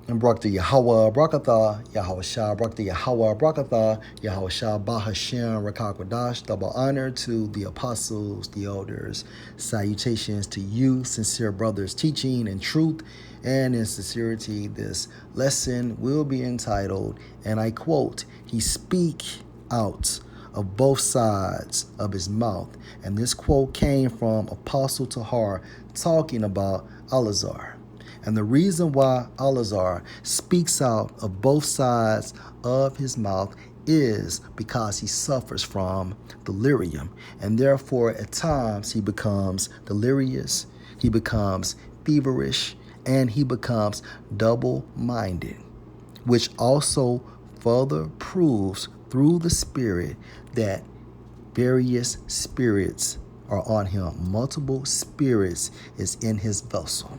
And Barak Yahweh, Barakatha, Yahweh Shah, Barak Yahweh, Barakatha, Yahweh Shah, Bahashem, Rakakwadash. Double honor to the apostles, the elders. Salutations to you, sincere brothers, teaching in truth and in sincerity. This lesson will be entitled, and I quote, He speak out of both sides of his mouth. And this quote came from Apostle Tahar talking about Alazar. And the reason why Alazar speaks out of both sides of his mouth is because he suffers from delirium. And therefore, at times, he becomes delirious, he becomes feverish, and he becomes double-minded, which also further proves through the Spirit that various spirits are on him. Multiple spirits is in his vessel.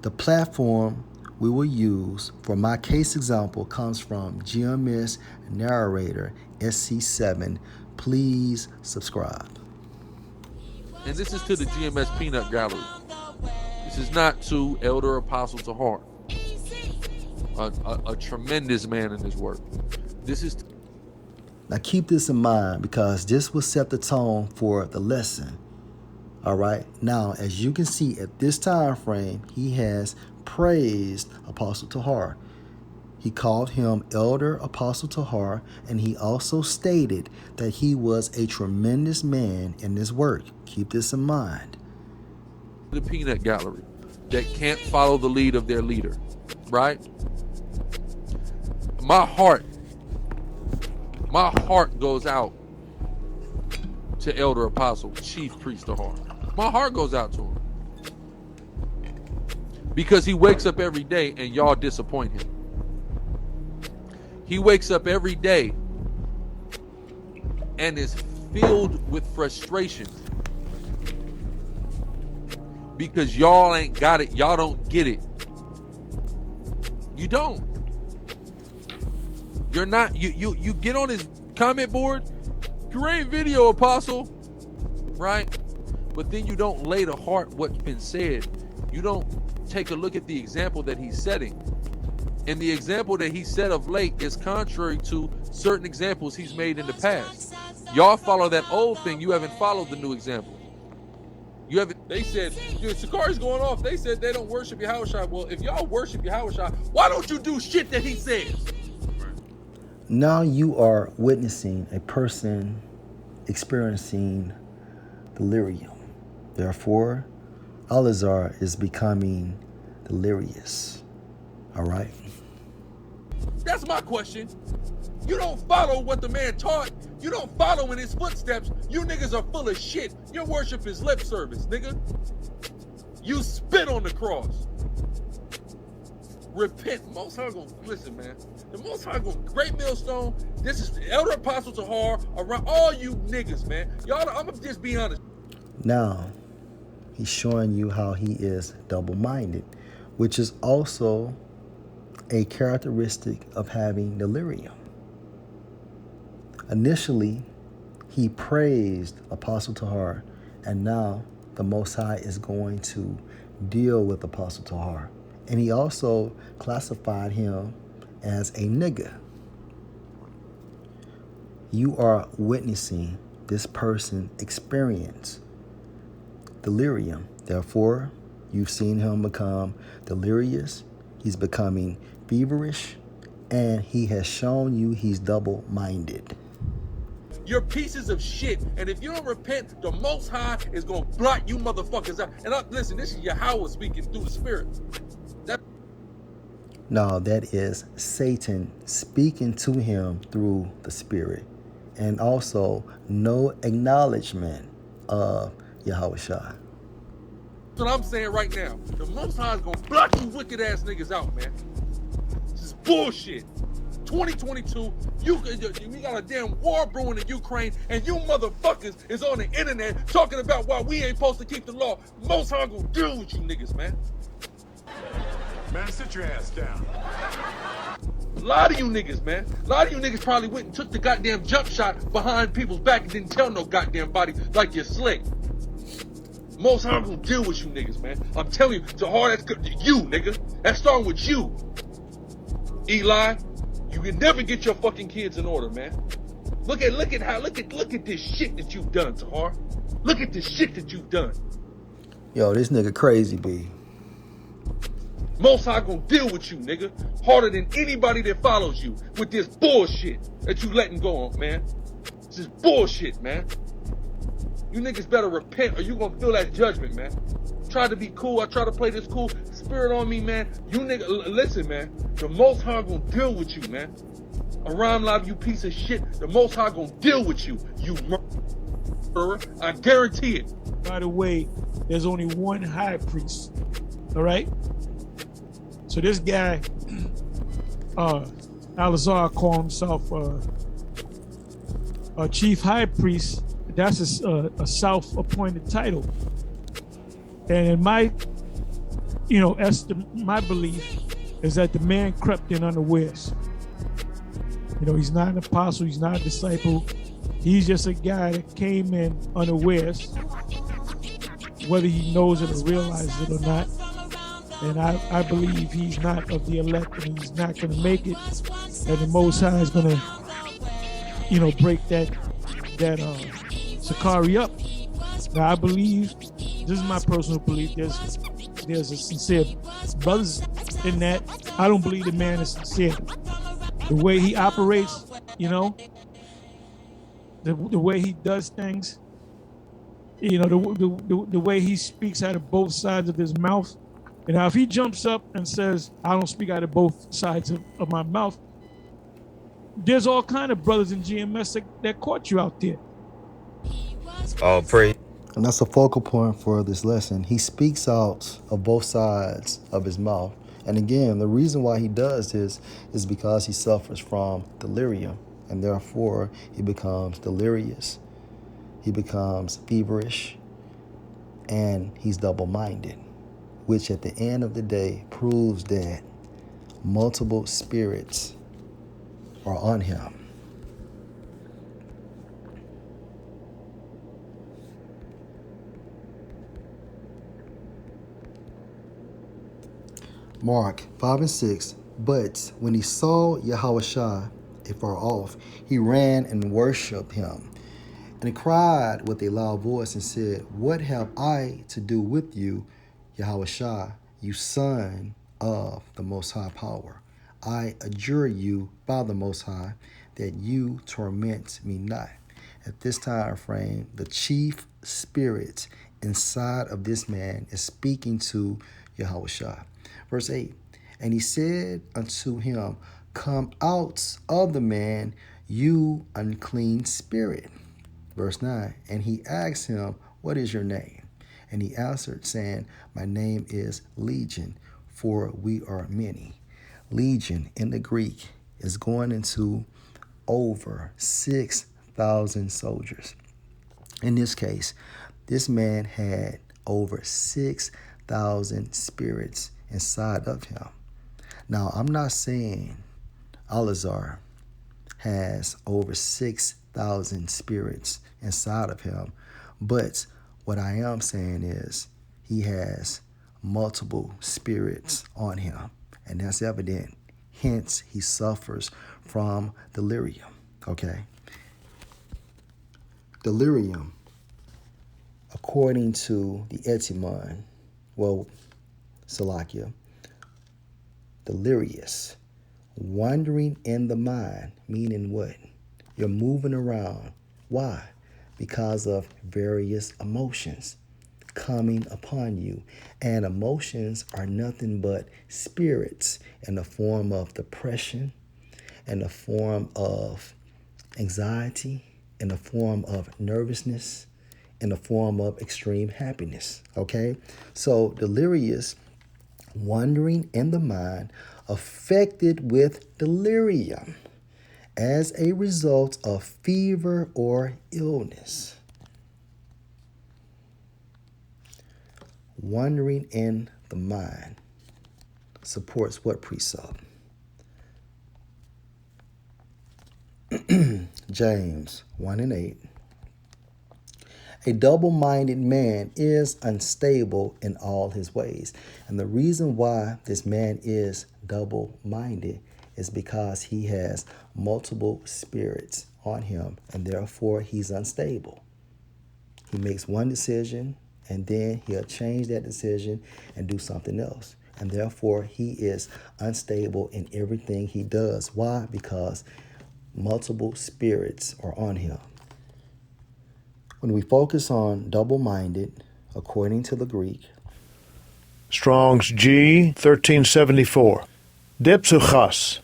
The platform we will use for my case example comes from GMS Narrator SC7. Please subscribe. And this is to the GMS Peanut Gallery. This is not to Elder Apostle Tahar, a tremendous man in his work. This is. Now keep this in mind because this will set the tone for the lesson. All right. Now, as you can see at this time frame, he has praised Apostle Tahar. He called him Elder Apostle Tahar, and he also stated that he was a tremendous man in this work. Keep this in mind. The Peanut Gallery that can't follow the lead of their leader, right? My heart goes out to Elder Apostle Chief Priest Tahar. My heart goes out to him because he wakes up every day and y'all disappoint him. He wakes up every day and is filled with frustration because y'all ain't got it. Y'all don't get it. You don't. You're not. You get on his comment board. Great video, Apostle. Right? But then you don't lay to heart what's been said. You don't take a look at the example that he's setting. And the example that he set of late is contrary to certain examples he's made in the past. Y'all follow that old thing. You haven't followed the new example. You haven't. They said, dude, Sakari's going off. They said they don't worship Yahushua. Well, if y'all worship Yahushua, why don't you do shit that he says? Now you are witnessing a person experiencing delirium. Therefore, Alazar is becoming delirious. All right? That's my question. You don't follow what the man taught. You don't follow in his footsteps. You niggas are full of shit. Your worship is lip service, nigga. You spit on the cross. Repent. Most High gonna listen, man. The Most High gonna Great Millstone. This is the Elder Apostle Tahar around all you niggas, man. Y'all, I'm gonna just be honest. Now, he's showing you how he is double-minded, which is also a characteristic of having delirium. Initially, he praised Apostle Tahar, and now the Most High is going to deal with Apostle Tahar. And he also classified him as a nigga. You are witnessing this person experience delirium. Therefore, you've seen him become delirious. He's becoming feverish, and he has shown you he's double-minded. You're pieces of shit, and if you don't repent, the Most High is gonna blot you motherfuckers out. And listen, this is Yahweh speaking through the Spirit. No, that is Satan speaking to him through the Spirit, and also no acknowledgement of Yahushua. That's what I'm saying right now. The Most High is gonna block you wicked ass niggas out, man. This is bullshit. 2022, we got a damn war brewing in Ukraine, and you motherfuckers is on the internet talking about why we ain't supposed to keep the law. Most High gonna deal with you niggas, man. Man, sit your ass down. A lot of you niggas, man. A lot of you niggas probably went and took the goddamn jump shot behind people's back and didn't tell no goddamn body like you're slick. Most High gonna deal with you niggas, man. I'm telling you, so hard that's you, nigga. That's starting with you. Eli, you can never get your fucking kids in order, man. Look at this shit that you've done, Tahar. Look at this shit that you've done. Yo, this nigga crazy, B. Most High gonna deal with you, nigga. Harder than anybody that follows you with this bullshit that you letting go on, man. This is bullshit, man. You niggas better repent or you gonna feel that judgment, man. Try to be cool. I try to play this cool spirit on me, man. You nigga, listen, man. The Most High gonna deal with you, man. Aram Lab, you piece of shit. The Most High gonna deal with you, you murderer. I guarantee it. By the way, there's only one high priest. All right? So this guy, Alazar, called himself a chief high priest. That's a self-appointed title. And in my, my belief is that the man crept in unawares. He's not an apostle, he's not a disciple. He's just a guy that came in unawares, whether he knows it or realizes it or not. And I believe he's not of the elect and he's not going to make it. And the Most High is going to, break that Sakari up. Now I believe, this is my personal belief, there's a sincere brothers in that. I don't believe the man is sincere. The way he operates, the way he does things, the way he speaks out of both sides of his mouth. And now if he jumps up and says, I don't speak out of both sides of my mouth, there's all kind of brothers in GMS that caught you out there. All praise. And that's the focal point for this lesson. He speaks out of both sides of his mouth. And again, the reason why he does this is because he suffers from delirium. And therefore, he becomes delirious. He becomes feverish. And he's double-minded, which at the end of the day proves that multiple spirits are on him. Mark 5 and 6. But when he saw Yahushua afar off, he ran and worshipped him. And he cried with a loud voice and said, What have I to do with you, Yahushua, you son of the Most High Power? I adjure you by the Most High that you torment me not. At this time frame, the chief spirit inside of this man is speaking to Yahushua. Verse 8, and he said unto him, Come out of the man, you unclean spirit. Verse 9, and he asked him, What is your name? And he answered, saying, My name is Legion, for we are many. Legion in the Greek is going into over 6,000 soldiers. In this case, this man had over 6,000 spirits inside of him. Now, I'm not saying Alazar has over 6,000 spirits inside of him, but what I am saying is he has multiple spirits on him, and that's evident. Hence, he suffers from delirium, okay? Delirium, according to the etymon, Salakia, delirious, wandering in the mind, meaning what? You're moving around. Why? Because of various emotions coming upon you. And emotions are nothing but spirits in the form of depression, in the form of anxiety, in the form of nervousness, in the form of extreme happiness, okay? So delirious, wandering in the mind, affected with delirium as a result of fever or illness. Wandering in the mind supports what precept? James 1 and 8. A double minded man is unstable in all his ways. And the reason why this man is double minded is because he has multiple spirits on him, and therefore he's unstable. He makes one decision, and then he'll change that decision and do something else. And therefore, he is unstable in everything he does. Why? Because multiple spirits are on him. When we focus on double-minded, according to the Greek, Strong's G 1374. Dipsuchas.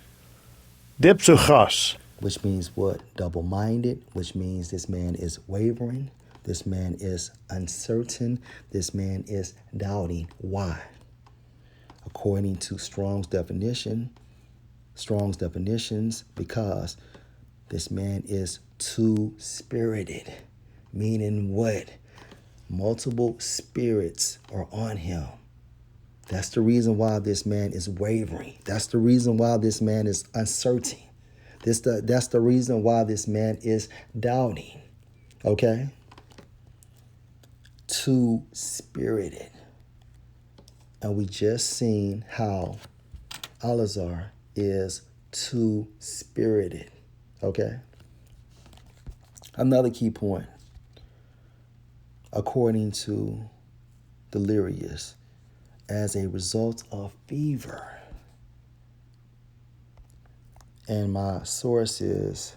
Dipsuchas. which means what? Double-minded, which means this man is wavering, this man is uncertain, this man is doubting. Why? According to Strong's definitions, because this man is two-spirited, meaning what? Multiple spirits are on him. That's the reason why this man is wavering. That's the reason why this man is uncertain. That's the reason why this man is doubting. Okay? Two-spirited. And we just seen how Alazar is two-spirited. Okay? Another key point. According to Delirious, as a result of fever. And my source is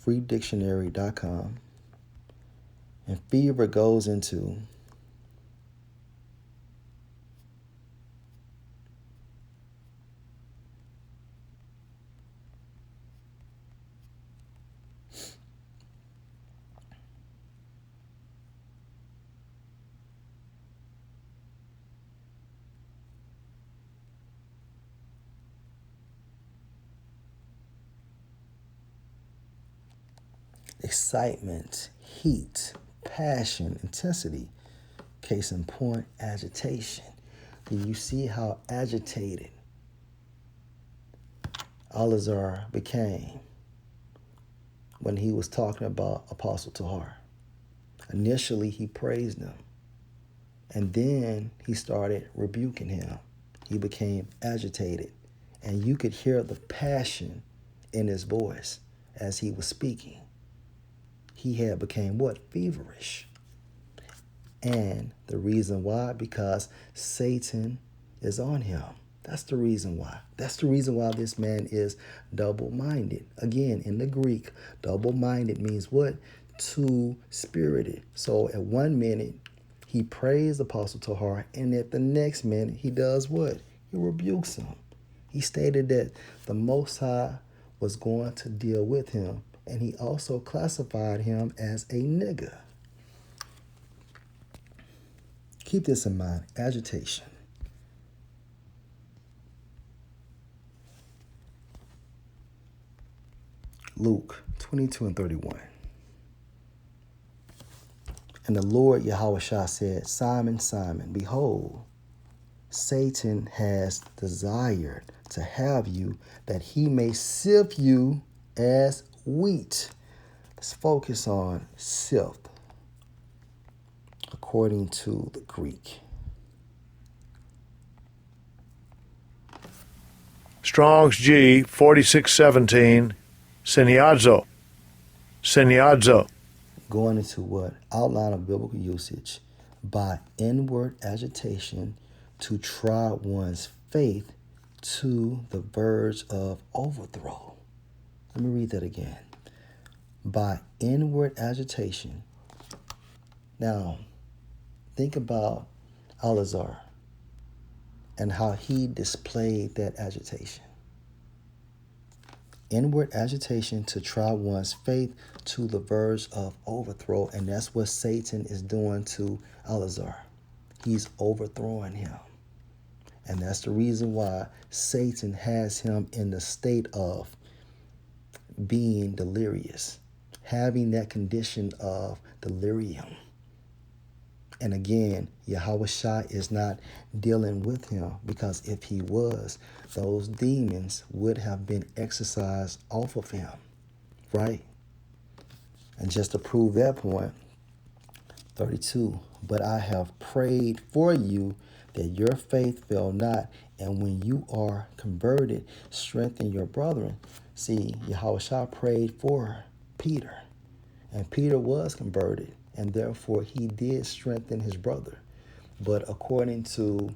freedictionary.com. And fever goes into excitement, heat, passion, intensity. Case in point, agitation. Do you see how agitated Alazar became when he was talking about Apostle Tahar? Initially, he praised him, and then he started rebuking him. He became agitated, and you could hear the passion in his voice as he was speaking. He had became what? Feverish. And the reason why? Because Satan is on him. That's the reason why. That's the reason why this man is double-minded. Again, in the Greek, double-minded means what? Two-spirited. So at one minute, he praised Apostle Tahar, and at the next minute, he does what? He rebukes him. He stated that the Most High was going to deal with him, and he also classified him as a nigger. Keep this in mind, agitation. Luke 22:31. And the Lord Yahushua said, Simon, Simon, behold, Satan has desired to have you, that he may sift you as wheat. Let's focus on sift according to the Greek. Strong's G 4617. Siniadzo. Siniadzo. Going into what? Outline of biblical usage. By inward agitation to try one's faith to the verge of overthrow. Let me read that again. By inward agitation. Now, think about Alazar and how he displayed that agitation. Inward agitation to try one's faith to the verge of overthrow, and that's what Satan is doing to Alazar. He's overthrowing him. And that's the reason why Satan has him in the state of being delirious, having that condition of delirium. And again, Yahushua is not dealing with him, because if he was, those demons would have been exorcised off of him, right? And just to prove that point, 32. But I have prayed for you that your faith fail not, and when you are converted, strengthen your brethren. See, Yahushua prayed for Peter, and Peter was converted, and therefore he did strengthen his brother. But according to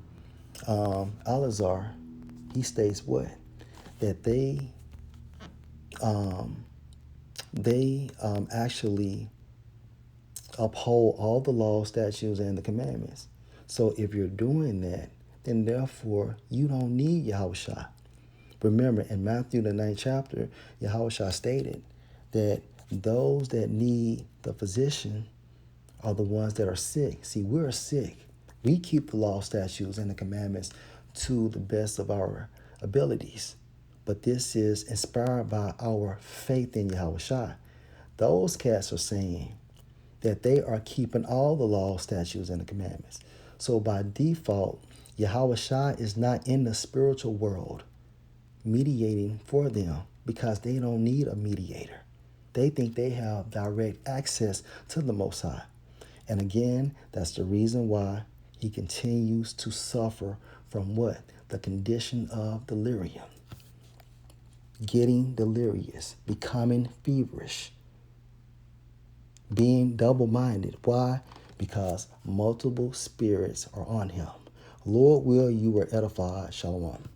Alazar, he states what? That they actually uphold all the law, statutes, and the commandments. So if you're doing that, then therefore you don't need Yahushua. Remember, in Matthew the 9th chapter, Yahushua stated that those that need the physician are the ones that are sick. See, we're sick. We keep the law, statutes, and the commandments to the best of our abilities. But this is inspired by our faith in Yahushua. Those cats are saying that they are keeping all the law, statutes, and the commandments. So by default, Yahushua is not in the spiritual world mediating for them because they don't need a mediator. They think they have direct access to the Most High. And again, that's the reason why he continues to suffer from what? The condition of delirium. Getting delirious, becoming feverish, being double-minded. Why? Because multiple spirits are on him. Lord will you were edified. Shalom.